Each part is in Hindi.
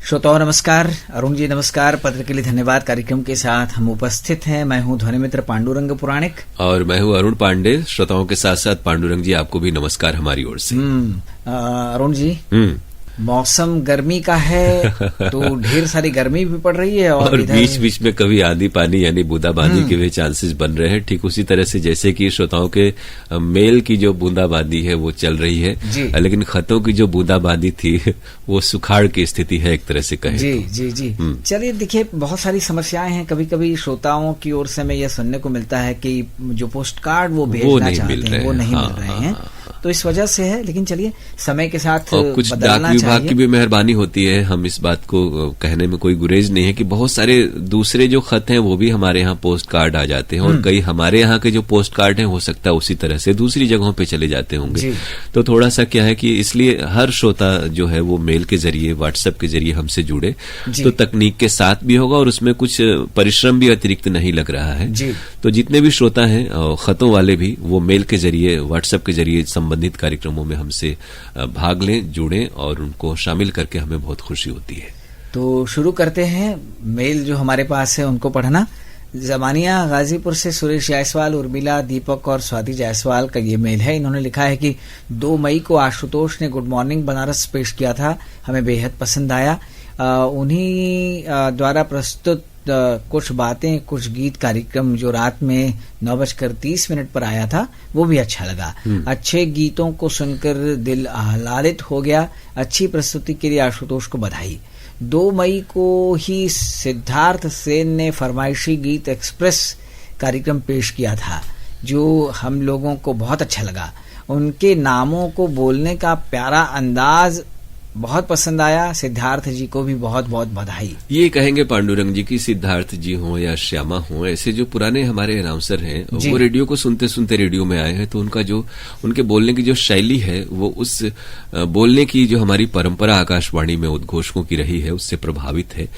श्रोताओं नमस्कार, अरुण जी नमस्कार। पत्र के लिए धन्यवाद। कार्यक्रम के साथ हम उपस्थित हैं। मैं हूं ध्वनि मित्र पांडुरंग पुराणिक और मैं हूं अरुण पांडे। श्रोताओं के साथ साथ पांडुरंग जी आपको भी नमस्कार हमारी ओर से। अरुण जी, मौसम गर्मी का है तो ढेर सारी गर्मी भी पड़ रही है और बीच बीच में कभी आंधी पानी यानी बूंदाबांदी के भी चांसेस बन रहे हैं। ठीक उसी तरह से जैसे कि श्रोताओं के मेल की जो बूंदाबांदी है वो चल रही है, लेकिन खतों की जो बूंदाबांदी थी वो सुखाड़ की स्थिति है एक तरह से कहें। जी जी जी। चलिए देखिए, बहुत सारी समस्याएं हैं। कभी कभी श्रोताओं की ओर से हमें यह सुनने को मिलता है कि जो पोस्ट कार्ड वो भेजना चाहते हैं वो नहीं मिल रहे हैं, तो इस वजह से है। लेकिन चलिए, समय के साथ कुछ डाक विभाग की भी मेहरबानी होती है। हम इस बात को कहने में कोई गुरेज नहीं है कि बहुत सारे दूसरे जो खत हैं वो भी हमारे यहाँ पोस्ट कार्ड आ जाते हैं और कई हमारे यहाँ के जो पोस्ट कार्ड हैं हो सकता है उसी तरह से दूसरी जगहों पे चले जाते होंगे। तो थोड़ा सा क्या है कि इसलिए हर श्रोता जो है वो मेल के जरिए, व्हाट्सएप के जरिए हमसे जुड़े तो तकनीक के साथ भी होगा और उसमें कुछ परिश्रम भी अतिरिक्त नहीं लग रहा है। तो जितने भी श्रोता हैं खतों वाले भी, वो मेल के जरिए, व्हाट्सएप के जरिए संबंधित कार्यक्रमों में हमसे भाग लें, जुड़ें और उनको शामिल करके हमें बहुत खुशी होती है। तो शुरू करते हैं। मेल जो हमारे पास है उनको पढ़ना। जमानिया गाजीपुर से सुरेश जायसवाल, उर्मिला, दीपक और स्वाति जायसवाल का ये मेल है। इन्होंने लिखा है कि 2 मई को आशुतोष ने गुड मॉर्निंग बनारस पेश किया था, हमें बेहद पसंद आया। उन्हीं द्वारा प्रस्तुत कुछ बातें, कुछ गीत कार्यक्रम जो रात में 9:30 पर आया था वो भी अच्छा लगा। अच्छे गीतों को सुनकर दिल आह्लादित हो गया। अच्छी प्रस्तुति के लिए आशुतोष को बधाई। 2 मई को ही सिद्धार्थ सेन ने फरमाइशी गीत एक्सप्रेस कार्यक्रम पेश किया था जो हम लोगों को बहुत अच्छा लगा। उनके नामों को बोलने का प्यारा अंदाज बहुत पसंद आया। सिद्धार्थ जी को भी बहुत बहुत बधाई। ये कहेंगे पांडुरंग जी की सिद्धार्थ जी हों या श्यामा हों, ऐसे जो पुराने हमारे अनाउंसर हैं वो रेडियो को सुनते सुनते रेडियो में आए हैं, तो उनका जो उनके बोलने की जो शैली है वो उस बोलने की जो हमारी परंपरा आकाशवाणी में उद्घोषकों की रही है उससे प्रभावित है।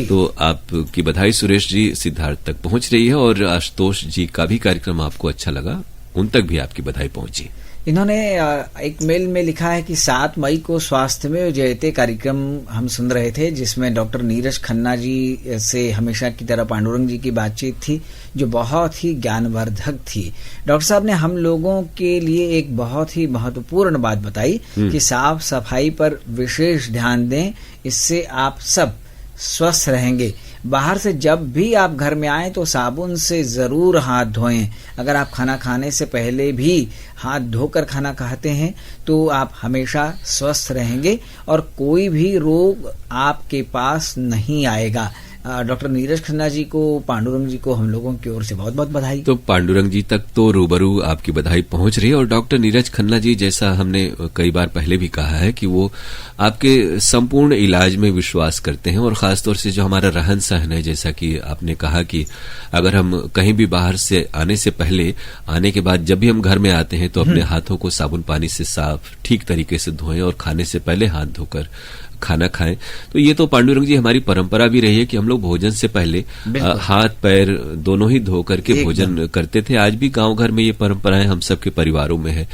तो आपकी बधाई सुरेश जी सिद्धार्थ तक पहुंच रही है और आशुतोष जी का भी कार्यक्रम आपको अच्छा लगा, उन तक भी आपकी बधाई पहुंची। इन्होंने एक मेल में लिखा है कि 7 मई को स्वास्थ्य में जयते कार्यक्रम हम सुन रहे थे, जिसमें डॉक्टर नीरज खन्ना जी से हमेशा की तरह पांडुरंग जी की बातचीत थी जो बहुत ही ज्ञानवर्धक थी। डॉक्टर साहब ने हम लोगों के लिए एक बहुत ही महत्वपूर्ण बात बताई कि साफ सफाई पर विशेष ध्यान दें, इससे आप सब स्वस्थ रहेंगे। बाहर से जब भी आप घर में आएं तो साबुन से जरूर हाथ धोएं। अगर आप खाना खाने से पहले भी हाथ धोकर खाना खाते हैं तो आप हमेशा स्वस्थ रहेंगे और कोई भी रोग आपके पास नहीं आएगा। डॉक्टर नीरज खन्ना जी को, पांडुरंग जी को हम लोगों की ओर से बहुत बहुत बधाई। तो पांडुरंग जी तक तो रूबरू आपकी बधाई पहुंच रही है और डॉक्टर नीरज खन्ना जी, जैसा हमने कई बार पहले भी कहा है कि वो आपके संपूर्ण इलाज में विश्वास करते हैं और खासतौर से जो हमारा रहन सहन है, जैसा कि आपने कहा कि अगर हम कहीं भी बाहर से आने से पहले, आने के बाद जब भी हम घर में आते हैं तो अपने हाथों को साबुन पानी से साफ ठीक तरीके से धोएं और खाने से पहले हाथ धोकर खाना खाएं। तो ये तो पांडुरंग जी हमारी परंपरा भी रही है कि हम लोग भोजन से पहले हाथ पैर दोनों ही धो करके भोजन करते थे। आज भी गांव घर में ये परंपराएं हम सबके परिवारों में है।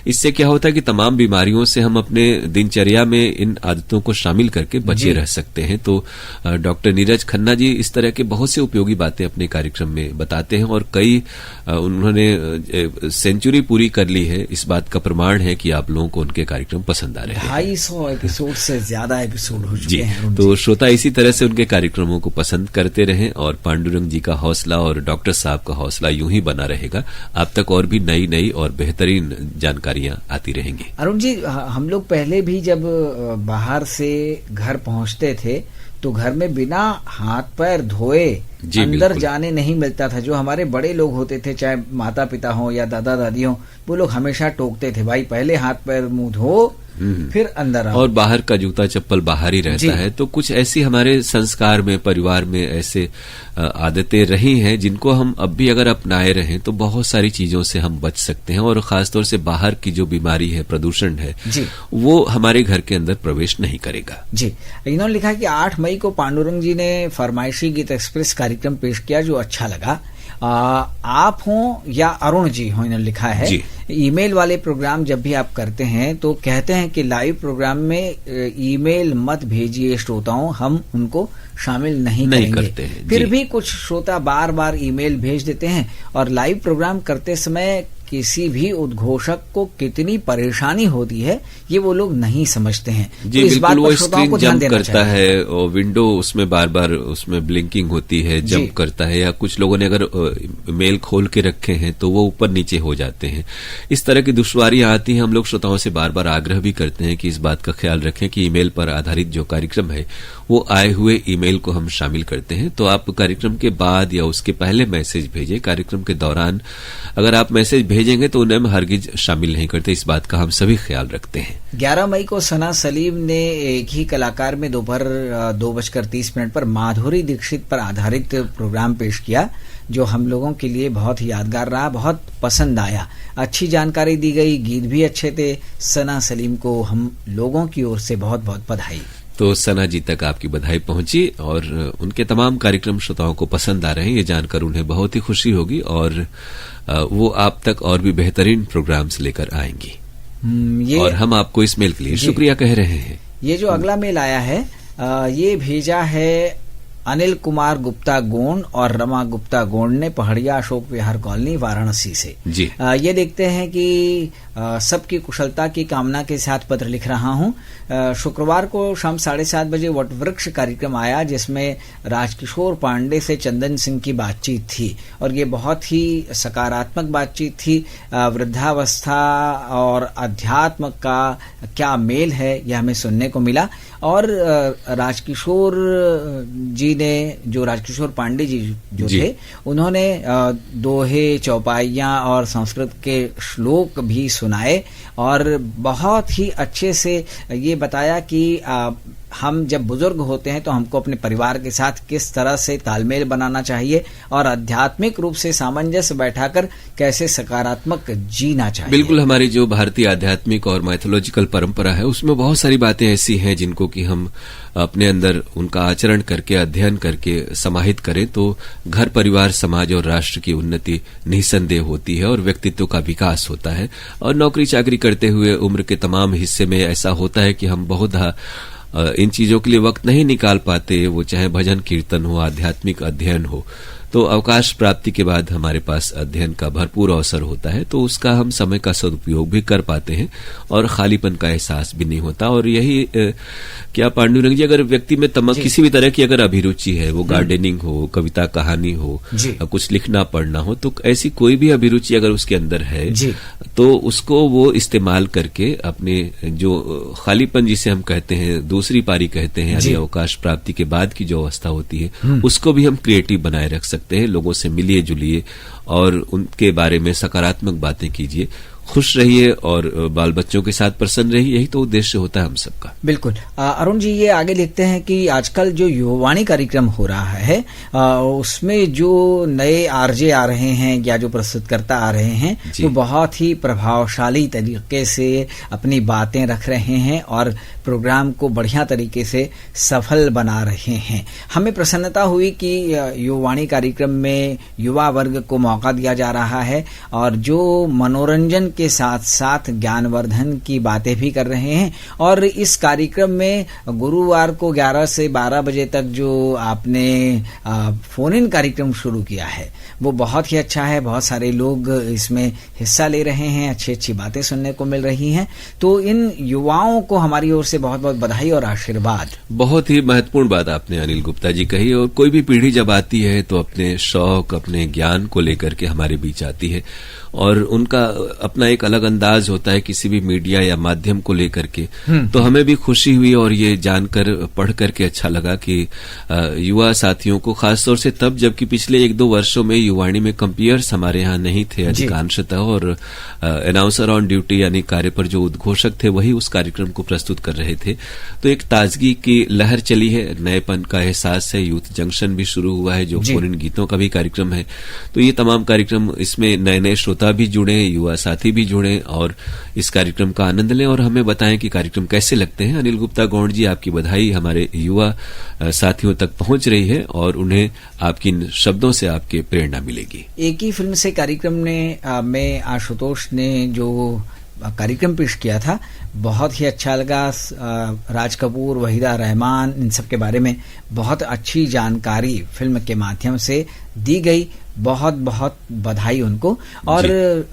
इससे क्या होता है कि तमाम बीमारियों से हम अपने दिनचर्या में इन आदतों को शामिल करके बचे रह सकते हैं। तो डॉक्टर नीरज खन्ना जी इस तरह के बहुत से उपयोगी बातें अपने कार्यक्रम में बताते हैं और कई उन्होंने सेंचुरी पूरी कर ली है। इस बात का प्रमाण है कि आप लोगों को उनके कार्यक्रम पसंद आ रहे हैं। 250 एपिसोड से ज्यादा एपिसोड हो चुके हैं। तो श्रोता इसी तरह से उनके कार्यक्रमों को पसंद करते रहें और पांडुरंग जी का हौसला और डॉक्टर साहब का हौसला यूं ही बना रहेगा। आप तक और भी नई नई और बेहतरीन जानकारियां आती रहेंगी। अरुण जी, हम लोग पहले भी जब बाहर से घर पहुंचते थे तो घर में बिना हाथ पैर धोए अंदर जाने नहीं मिलता था। जो हमारे बड़े लोग होते थे, चाहे माता पिता हो या दादा दादी हो, वो लोग हमेशा टोकते थे, भाई पहले हाथ पैर मुंह धो फिर अंदर आओ। और बाहर का जूता चप्पल बाहर ही रहता है। तो कुछ ऐसी हमारे संस्कार में, परिवार में ऐसे आदतें रही हैं जिनको हम अब भी अगर अपनाए रहें तो बहुत सारी चीजों से हम बच सकते हैं और खासतौर से बाहर की जो बीमारी है, प्रदूषण है, वो हमारे घर के अंदर प्रवेश नहीं करेगा। जी, इन्होंने लिखा कि 8 मई को पांडुरंग जी ने फरमाइशी गीत एक्सप्रेस कार्यक्रम पेश किया जो अच्छा लगा आप हों या अरुण जी हो, इन्होंने लिखा है ईमेल वाले प्रोग्राम जब भी आप करते हैं तो कहते हैं कि लाइव प्रोग्राम में ईमेल मत भेजिए श्रोताओं, हम उनको शामिल नहीं करेंगे। फिर भी कुछ श्रोता बार बार ईमेल भेज देते हैं और लाइव प्रोग्राम करते समय किसी भी उद्घोषक को कितनी परेशानी होती है ये वो लोग नहीं समझते हैं। जी, तो इस बात वो पर श्रोताओं को ध्यान देना करता है और विंडो उसमें बार बार उसमें ब्लिंकिंग होती है, जंप करता है, या कुछ लोगों ने अगर मेल खोल के रखे हैं तो वो ऊपर नीचे हो जाते हैं। इस तरह की दुश्वारियां आती हैं। हम लोग श्रोताओं से बार बार आग्रह भी करते हैं कि इस बात का ख्याल रखें कि ईमेल पर आधारित जो कार्यक्रम है वो आए हुए ईमेल को हम शामिल करते हैं। तो आप कार्यक्रम के बाद या उसके पहले मैसेज भेजें। कार्यक्रम के दौरान अगर आप मैसेज भेजेंगे तो उन्हें हम हरगिज शामिल नहीं करते। इस बात का हम सभी ख्याल रखते हैं। 11 मई को सना सलीम ने एक ही कलाकार में दोपहर 2:30 पर माधुरी दीक्षित पर आधारित प्रोग्राम पेश किया, जो हम लोगों के लिए बहुत ही यादगार रहा, बहुत पसंद आया। अच्छी जानकारी दी गई, गीत भी अच्छे थे। सना सलीम को हम लोगों की ओर से बहुत बहुत बधाई। तो सना जी तक आपकी बधाई पहुंची और उनके तमाम कार्यक्रम श्रोताओं को पसंद आ रहे हैं, ये जानकर उन्हें बहुत ही खुशी होगी और वो आप तक और भी बेहतरीन प्रोग्राम्स लेकर आएंगी। और हम आपको इस मेल के लिए शुक्रिया कह रहे हैं। ये जो अगला मेल आया है ये भेजा है अनिल कुमार गुप्ता गोंड और रमा गुप्ता गोंड ने, पहाड़िया अशोक विहार कॉलोनी वाराणसी से। जी। ये देखते हैं कि सबकी कुशलता की कामना के साथ पत्र लिख रहा हूं। शुक्रवार को शाम 7:30 बजे वटवृक्ष कार्यक्रम आया जिसमें राजकिशोर पांडे से चंदन सिंह की बातचीत थी और ये बहुत ही सकारात्मक बातचीत थी। वृद्धावस्था और अध्यात्म का क्या मेल है यह हमें सुनने को मिला। और राजकिशोर जी ने, जो राजकिशोर पांडे जी जो थे, उन्होंने दोहे, चौपाइयां और संस्कृत के श्लोक भी सुनाए और बहुत ही अच्छे से ये बताया कि हम जब बुजुर्ग होते हैं तो हमको अपने परिवार के साथ किस तरह से तालमेल बनाना चाहिए और आध्यात्मिक रूप से सामंजस्य बैठाकर कैसे सकारात्मक जीना चाहिए। बिल्कुल, हमारी जो भारतीय आध्यात्मिक और माइथोलॉजिकल परंपरा है उसमें बहुत सारी बातें ऐसी हैं जिनको कि हम अपने अंदर उनका आचरण करके, अध्ययन करके समाहित करें तो घर, परिवार, समाज और राष्ट्र की उन्नति निसंदेह होती है और व्यक्तित्व का विकास होता है। और नौकरी चाकरी करते हुए उम्र के तमाम हिस्से में ऐसा होता है कि हम बहुत इन चीजों के लिए वक्त नहीं निकाल पाते, वो चाहे भजन कीर्तन हो, आध्यात्मिक अध्ययन हो। तो अवकाश प्राप्ति के बाद हमारे पास अध्ययन का भरपूर अवसर होता है तो उसका हम समय का सदुपयोग भी कर पाते हैं और खालीपन का एहसास भी नहीं होता। और यही क्या पांडुरंग जी, अगर व्यक्ति में किसी भी तरह की अगर अभिरुचि है, वो गार्डनिंग हो, कविता कहानी हो, कुछ लिखना पढ़ना हो, तो ऐसी कोई भी अभिरुचि अगर उसके अंदर है तो उसको वो इस्तेमाल करके अपने जो खालीपन जिसे हम कहते हैं, दूसरी पारी कहते हैं, यानी अवकाश प्राप्ति के बाद की जो अवस्था होती है उसको भी हम क्रिएटिव बनाए रख सकते हैं। लोगों से मिलिए जुलिए और उनके बारे में सकारात्मक बातें कीजिए, खुश रहिए और बाल बच्चों के साथ प्रसन्न रहिए, यही तो उद्देश्य होता है हम सबका। बिल्कुल। अरुण जी ये आगे लिखते हैं कि आजकल जो युवावाणी कार्यक्रम हो रहा है उसमें जो नए आरजे आ रहे हैं या जो प्रस्तुतकर्ता आ रहे हैं वो बहुत ही प्रभावशाली तरीके से अपनी बातें रख रहे हैं और प्रोग्राम को बढ़िया तरीके से सफल बना रहे हैं। हमें प्रसन्नता हुई कि युवावाणी कार्यक्रम में युवा वर्ग को मौका दिया जा रहा है और जो मनोरंजन के साथ साथ ज्ञानवर्धन की बातें भी कर रहे हैं। और इस कार्यक्रम में गुरुवार को 11 से 12 बजे तक जो आपने फोन इन कार्यक्रम शुरू किया है वो बहुत ही अच्छा है। बहुत सारे लोग इसमें हिस्सा ले रहे हैं, अच्छी अच्छी बातें सुनने को मिल रही हैं। तो इन युवाओं को हमारी ओर से बहुत बहुत बधाई और आशीर्वाद। बहुत ही महत्वपूर्ण बात आपने अनिल गुप्ता जी कही। और कोई भी पीढ़ी जब आती है तो अपने शौक, अपने ज्ञान को लेकर के हमारे बीच आती है और उनका अपना एक अलग अंदाज होता है किसी भी मीडिया या माध्यम को लेकर के। तो हमें भी खुशी हुई और ये जानकर, पढ़ करके अच्छा लगा कि युवा साथियों को, खासतौर से तब जबकि पिछले 1-2 वर्षों में युवाणी में कंपेयर्स हमारे यहाँ नहीं थे अधिकांशतः, और अनाउंसर ऑन ड्यूटी यानी कार्य पर जो उद्घोषक थे वही उस कार्यक्रम को प्रस्तुत कर रहे थे। तो एक ताजगी की लहर चली है, नएपन का एहसास है। यूथ जंक्शन भी शुरू हुआ है जो फोन इन गीतों का भी कार्यक्रम है। तो ये तमाम कार्यक्रम, इसमें नए नए श्रोता भी जुड़े, युवा साथी साथी भी जुड़ें और इस कार्यक्रम का आनंद लें और हमें बताएं कि कार्यक्रम कैसे लगते हैं। अनिल गुप्ता गौंड जी, आपकी बधाई हमारे युवा साथियों तक पहुंच रही है और उन्हें आपकी इन शब्दों से आपके प्रेरणा मिलेगी। एक ही फिल्म से कार्यक्रम में आशुतोष ने जो कार्यक्रम पेश किया था, बहुत ही अच्छा लगा। राज कपूर, वहीदा रहमान, इन सब के बारे में बहुत अच्छी जानकारी फिल्म के माध्यम से दी गई। बहुत बहुत बधाई उनको। और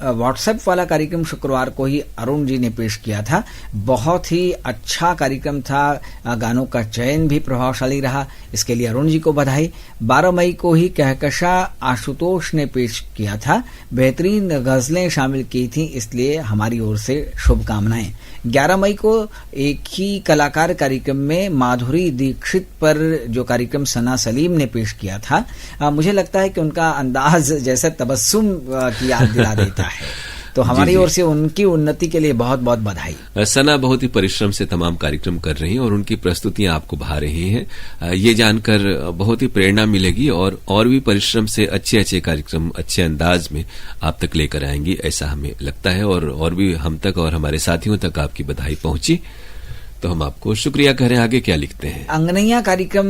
व्हाट्सएप वाला कार्यक्रम शुक्रवार को ही अरुण जी ने पेश किया था, बहुत ही अच्छा कार्यक्रम था। गानों का चयन भी प्रभावशाली रहा, इसके लिए अरुण जी को बधाई। 12 मई को ही कहकशा आशुतोष ने पेश किया था, बेहतरीन गजलें शामिल की थी, इसलिए हमारी ओर से शुभकामनाएं। 11 मई को एक ही कलाकार कार्यक्रम में माधुरी दीक्षित पर जो कार्यक्रम सना सलीम ने पेश किया था, मुझे लगता है कि उनका अंदाज जैसे तबस्सुम की याद दिला देता है। तो हमारी ओर से उनकी उन्नति के लिए बहुत बहुत बधाई। सना बहुत ही परिश्रम से तमाम कार्यक्रम कर रही हैं और उनकी प्रस्तुतियां आपको भा रही हैं। ये जानकर बहुत ही प्रेरणा मिलेगी और भी परिश्रम से अच्छे अच्छे कार्यक्रम अच्छे अंदाज में आप तक लेकर आएंगी, ऐसा हमें लगता है। और भी हम तक और हमारे साथियों तक आपकी बधाई पहुंची, तो हम आपको शुक्रिया कह रहे हैं। आगे क्या लिखते हैं? अंगनैया कार्यक्रम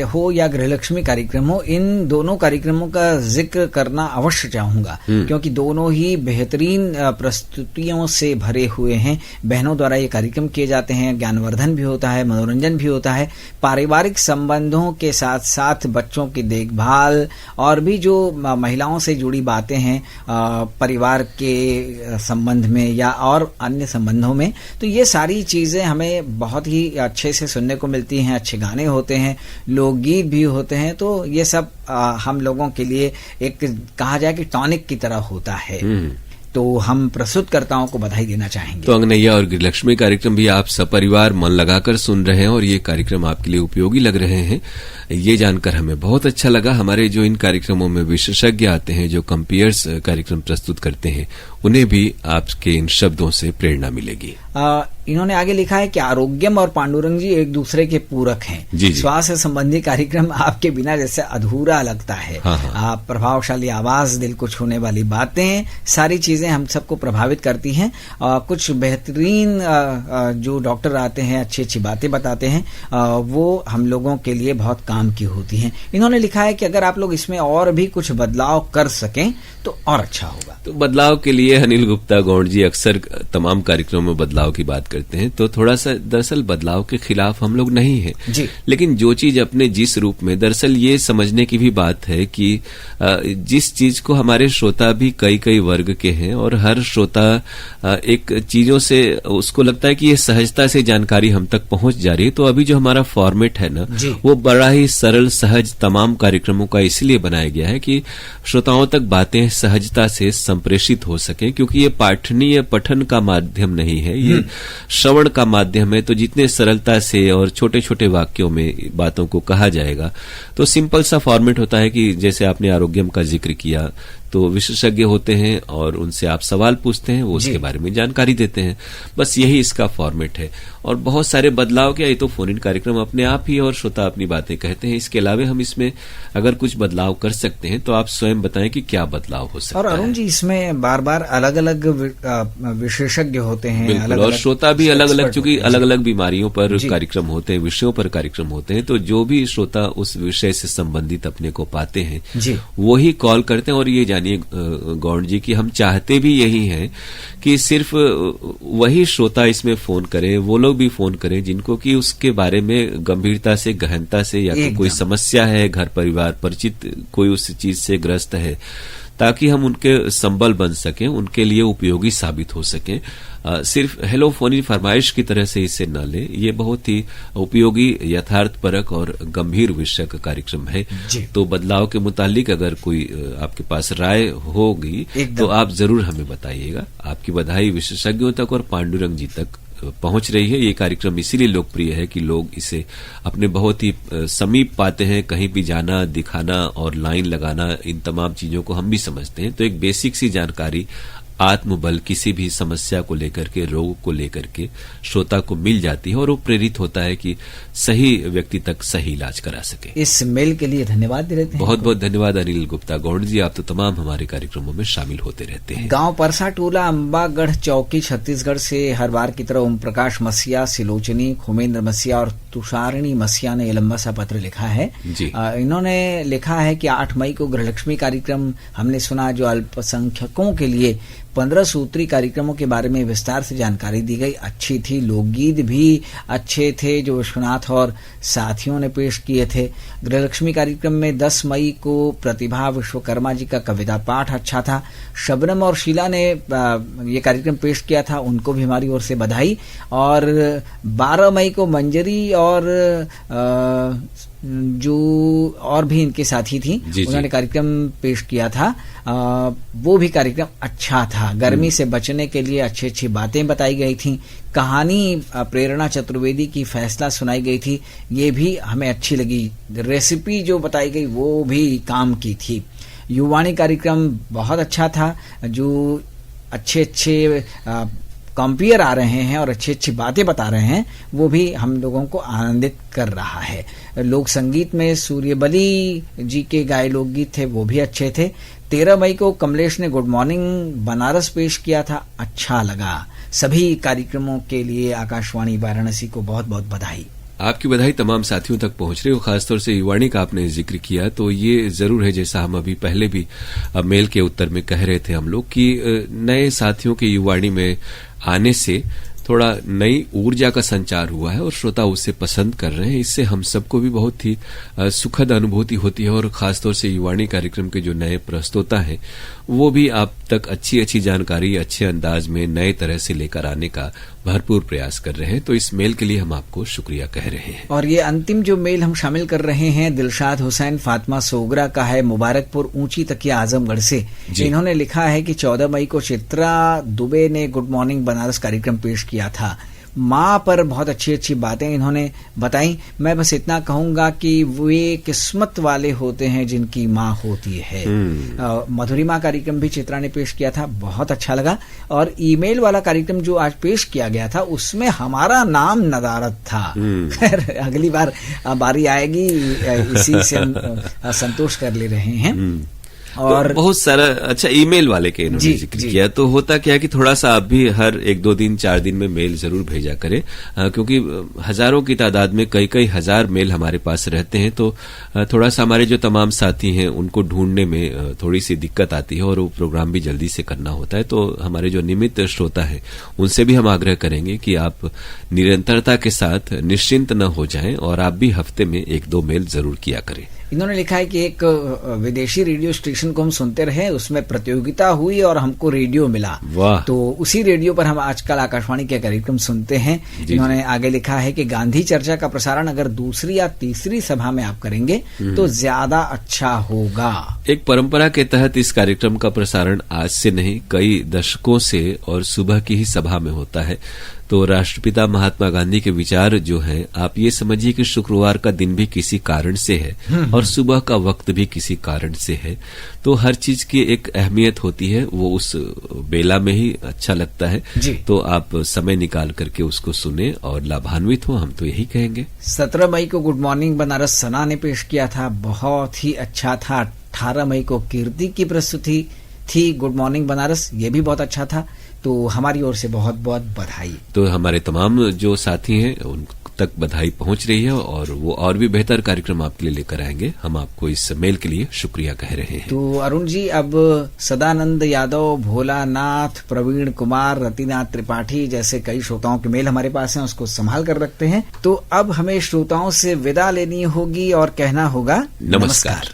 हो या गृहलक्ष्मी कार्यक्रम हो, इन दोनों कार्यक्रमों का जिक्र करना अवश्य चाहूंगा, क्योंकि दोनों ही बेहतरीन प्रस्तुतियों से भरे हुए हैं। बहनों द्वारा ये कार्यक्रम किए जाते हैं, ज्ञानवर्धन भी होता है, मनोरंजन भी होता है, पारिवारिक संबंधों के साथ साथ बच्चों की देखभाल और भी जो महिलाओं से जुड़ी बातें हैं परिवार के संबंध में या और अन्य संबंधों में, तो ये सारी चीजें हमें बहुत ही अच्छे से सुनने को मिलती हैं। अच्छे गाने होते हैं, लोकगीत भी होते हैं, तो ये सब हम लोगों के लिए एक कहा जाए कि टॉनिक की तरह होता है। तो हम प्रस्तुतकर्ताओं को बधाई देना चाहेंगे। तो अंगनैया और गृहलक्ष्मी कार्यक्रम भी आप सपरिवार मन लगाकर सुन रहे हैं और ये कार्यक्रम आपके लिए उपयोगी लग रहे हैं, ये जानकर हमें बहुत अच्छा लगा। हमारे जो इन कार्यक्रमों में विशेषज्ञ आते हैं, जो कंपेयर्स कार्यक्रम प्रस्तुत करते हैं, उन्हें भी आपके इन शब्दों से प्रेरणा मिलेगी। इन्होंने आगे लिखा है कि आरोग्यम और पांडुरंग जी एक दूसरे के पूरक हैं। स्वास्थ्य संबंधी कार्यक्रम आपके बिना जैसे अधूरा लगता है। आप प्रभावशाली आवाज, दिल को छूने वाली बातें, सारी चीजें हम सबको प्रभावित करती हैं। कुछ बेहतरीन जो डॉक्टर आते हैं, अच्छी अच्छी बातें बताते हैं, वो हम लोगों के लिए बहुत काम की होती हैं। इन्होंने लिखा है कि अगर आप लोग इसमें और भी कुछ बदलाव कर सकें तो और अच्छा होगा। तो बदलाव के लिए अनिल गुप्ता गौंड जी अक्सर तमाम कार्यक्रमों में बदलाव की बात करते हैं, तो थोड़ा सा दरअसल बदलाव के खिलाफ हम लोग नहीं हैं जी। लेकिन जो चीज अपने जिस रूप में, दरअसल ये समझने की भी बात है कि जिस चीज को हमारे श्रोता भी कई कई वर्ग के हैं और हर श्रोता एक चीजों से उसको लगता है कि ये सहजता से जानकारी हम तक पहुंच जा रही है। तो अभी जो हमारा फॉर्मेट है ना, वो बड़ा ही सरल सहज तमाम कार्यक्रमों का इसलिए बनाया गया है कि श्रोताओं तक बातें सहजता से संप्रेषित हो सके, क्योंकि ये पाठनीय पठन का माध्यम नहीं है, ये श्रवण का माध्यम है। तो जितने सरलता से और छोटे छोटे वाक्यों में बातों को कहा जाएगा, तो सिंपल सा फॉर्मेट होता है कि जैसे आपने आरोग्यम का जिक्र किया, तो विशेषज्ञ होते हैं और उनसे आप सवाल पूछते हैं, वो उसके बारे में जानकारी देते हैं। बस यही इसका फॉर्मेट है। और बहुत सारे बदलाव क्या, ये तो फोन इन कार्यक्रम अपने आप ही और श्रोता अपनी बातें कहते हैं। इसके अलावा हम इसमें अगर कुछ बदलाव कर सकते हैं तो आप स्वयं बताएं कि क्या बदलाव हो सकता है। और अरुण जी, इसमें बार बार अलग अलग विशेषज्ञ होते हैं, अलग और श्रोता भी अलग अलग, चूंकि अलग अलग बीमारियों पर कार्यक्रम होते हैं, विषयों पर कार्यक्रम होते हैं, तो जो भी श्रोता उस विषय से संबंधित अपने को पाते हैं वो ही कॉल करते हैं। और ये जानिए गौंड जी कि हम चाहते भी यही हैं कि सिर्फ वही श्रोता इसमें फोन करें, वो लोग भी फोन करें जिनको कि उसके बारे में गंभीरता से, गहनता से, या तो कोई समस्या है, घर परिवार परिचित कोई उस चीज से ग्रस्त है, ताकि हम उनके संबल बन सकें, उनके लिए उपयोगी साबित हो सकें। सिर्फ हेलो फोन फरमाइश की तरह से इसे न लें, ये बहुत ही उपयोगी, यथार्थपरक और गंभीर विषय का कार्यक्रम है। तो बदलाव के मुतालिक अगर कोई आपके पास राय होगी तो आप जरूर हमें बताइएगा। आपकी बधाई विशेषज्ञों तक और पांडुरंग जी तक पहुंच रही है। ये कार्यक्रम इसीलिए लोकप्रिय है कि लोग इसे अपने बहुत ही समीप पाते हैं। कहीं भी जाना, दिखाना और लाइन लगाना, इन तमाम चीजों को हम भी समझते हैं। तो एक बेसिक सी जानकारी आत्मबल किसी भी समस्या को लेकर के, रोग को लेकर के श्रोता को मिल जाती है और वो प्रेरित होता है कि सही व्यक्ति तक सही इलाज करा सके। इस मेल के लिए धन्यवाद देते हैं। बहुत बहुत धन्यवाद अनिल गुप्ता गौड़ जी, आप तो तमाम हमारे कार्यक्रमों में शामिल होते रहते हैं। गांव परसा टोला, अंबागढ़ चौकी, छत्तीसगढ़ से हर बार की तरह ओम प्रकाश मसिया, सिलोचनी, खुमेंद्र मसिया और तुषारिणी मसिया ने लंबा सा पत्र लिखा है जी। इन्होंने लिखा है कि 8 मई को गृहलक्ष्मी कार्यक्रम हमने सुना, जो अल्पसंख्यकों के लिए 15 सूत्री कार्यक्रमों के बारे में विस्तार से जानकारी दी गई, अच्छी थी। लोकगीत भी अच्छे थे जो विश्वनाथ और साथियों ने पेश किए थे। गृहलक्ष्मी कार्यक्रम में 10 मई को प्रतिभा विश्वकर्मा जी का कविता पाठ अच्छा था। शबनम और शीला ने ये कार्यक्रम पेश किया था, उनको भी हमारी ओर से बधाई। और 12 मई को मंजरी और जो और भी इनके साथी थी उन्होंने कार्यक्रम पेश किया था, वो भी कार्यक्रम अच्छा था। गर्मी से बचने के लिए अच्छी अच्छी बातें बताई गई थी। कहानी प्रेरणा चतुर्वेदी की फैसला सुनाई गई थी, ये भी हमें अच्छी लगी। रेसिपी जो बताई गई वो भी काम की थी। युवाणी कार्यक्रम बहुत अच्छा था, जो अच्छे अच्छे कंपेयर आ रहे हैं और अच्छी अच्छी बातें बता रहे हैं, वो भी हम लोगों को आनंदित कर रहा है। लोक संगीत में सूर्यबली जी के गाए लोकगीत थे, वो भी अच्छे थे। 13 मई को कमलेश ने गुड मॉर्निंग बनारस पेश किया था, अच्छा लगा। सभी कार्यक्रमों के लिए आकाशवाणी वाराणसी को बहुत बहुत बधाई। आपकी बधाई तमाम साथियों तक पहुंच रही हो। खासतौर से युवाणी का आपने जिक्र किया, तो ये जरूर है, जैसा हम अभी पहले भी मेल के उत्तर में कह रहे थे हम लोग, कि नए साथियों के युवाणी में आने से थोड़ा नई ऊर्जा का संचार हुआ है और श्रोता उसे पसंद कर रहे हैं। इससे हम सबको भी बहुत ही सुखद अनुभूति होती है और खासतौर से युवाणी कार्यक्रम के जो नए प्रस्तोता हैं वो भी आप तक अच्छी अच्छी जानकारी अच्छे अंदाज में नए तरह से लेकर आने का भरपूर प्रयास कर रहे हैं। तो इस मेल के लिए हम आपको शुक्रिया कह रहे हैं। और ये अंतिम जो मेल हम शामिल कर रहे हैं दिलशाद हुसैन फातिमा सोगरा का है, मुबारकपुर ऊंची तकिया आजमगढ़ से। इन्होंने लिखा है कि 14 मई को चित्रा दुबे ने गुड मॉर्निंग बनारस कार्यक्रम पेश किया था। माँ पर बहुत अच्छी अच्छी बातें इन्होंने बताई। मैं बस इतना कहूंगा कि वे किस्मत वाले होते हैं जिनकी माँ होती है। मधुरिमा कार्यक्रम भी चित्रा ने पेश किया था, बहुत अच्छा लगा। और ईमेल वाला कार्यक्रम जो आज पेश किया गया था उसमें हमारा नाम नदारत था। खैर अगली बार बारी आएगी, इसी से संतोष कर ले रहे हैं। और तो बहुत सारा अच्छा ईमेल वाले के इन्होंने जिक्र किया। तो होता क्या है कि थोड़ा सा आप भी हर 1-2 दिन 4 दिन में मेल जरूर भेजा करें, क्योंकि हजारों की तादाद में कई हजार मेल हमारे पास रहते हैं। तो थोड़ा सा हमारे जो तमाम साथी हैं उनको ढूंढने में थोड़ी सी दिक्कत आती है और वो प्रोग्राम भी जल्दी से करना होता है। तो हमारे जो नियमित श्रोता है उनसे भी हम आग्रह करेंगे कि आप निरंतरता के साथ निश्चिंत न हो जाएं और आप भी हफ्ते में 1-2 मेल जरूर किया करें। इन्होंने लिखा है कि एक विदेशी रेडियो स्टेशन को हम सुनते रहे, उसमें प्रतियोगिता हुई और हमको रेडियो मिला। तो उसी रेडियो पर हम आजकल आकाशवाणी के कार्यक्रम सुनते हैं। इन्होंने आगे लिखा है कि गांधी चर्चा का प्रसारण अगर दूसरी या तीसरी सभा में आप करेंगे तो ज्यादा अच्छा होगा। एक परंपरा के तहत इस कार्यक्रम का प्रसारण आज से नहीं कई दशकों से और सुबह की ही सभा में होता है। तो राष्ट्रपिता महात्मा गांधी के विचार जो हैं, आप ये समझिए कि शुक्रवार का दिन भी किसी कारण से है और सुबह का वक्त भी किसी कारण से है। तो हर चीज की एक अहमियत होती है, वो उस बेला में ही अच्छा लगता है। तो आप समय निकाल करके उसको सुने और लाभान्वित हो, हम तो यही कहेंगे। 17 मई को गुड मॉर्निंग बनारस सना ने पेश किया था, बहुत ही अच्छा था। 18 मई को कीर्ति की प्रस्तुति थी गुड मॉर्निंग बनारस, ये भी बहुत अच्छा था। तो हमारी ओर से बहुत बहुत बधाई। तो हमारे तमाम जो साथी हैं उन तक बधाई पहुंच रही है और वो और भी बेहतर कार्यक्रम आपके लिए लेकर आएंगे। हम आपको इस मेल के लिए शुक्रिया कह रहे हैं। तो अरुण जी, अब सदानंद यादव, भोलानाथ, प्रवीण कुमार, रतिनाथ त्रिपाठी जैसे कई श्रोताओं के मेल हमारे पास हैं, उसको संभाल कर रखते हैं। तो अब हमें श्रोताओं से विदा लेनी होगी और कहना होगा नमस्कार।